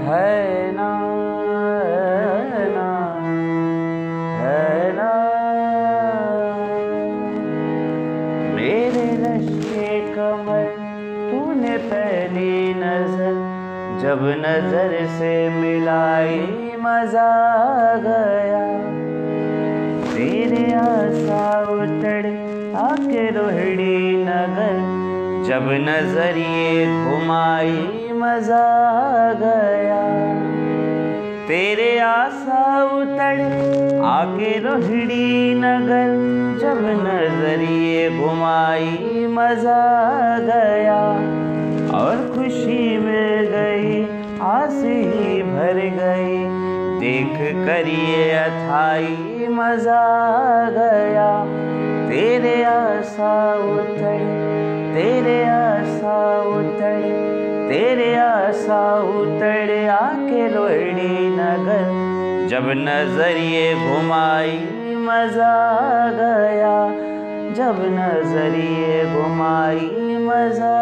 है ना, है ना, है ना। मेरे रश्के कमर तूने पहली नजर जब नजर से मिलाई मजा आ गया। तेरे आसा उतड़े आके रोहिणी नगर जब नजरिए घुमाई मजा आ गया। तेरे आसा उतड़े आके रोहिणी नगर जब नजरिए घुमाई मजा आ गया। और खुशी मिल गई आस ही भर गई देख कर ये अथाई मजा आ गया। तेरे आसा उतड़े, तेरे आसा उतड़े, तेरे आसा उतड़े आके रोहिणी नगर जब नजरिए घुमाई मजा आ गया। जब नजरिए घुमाई मजा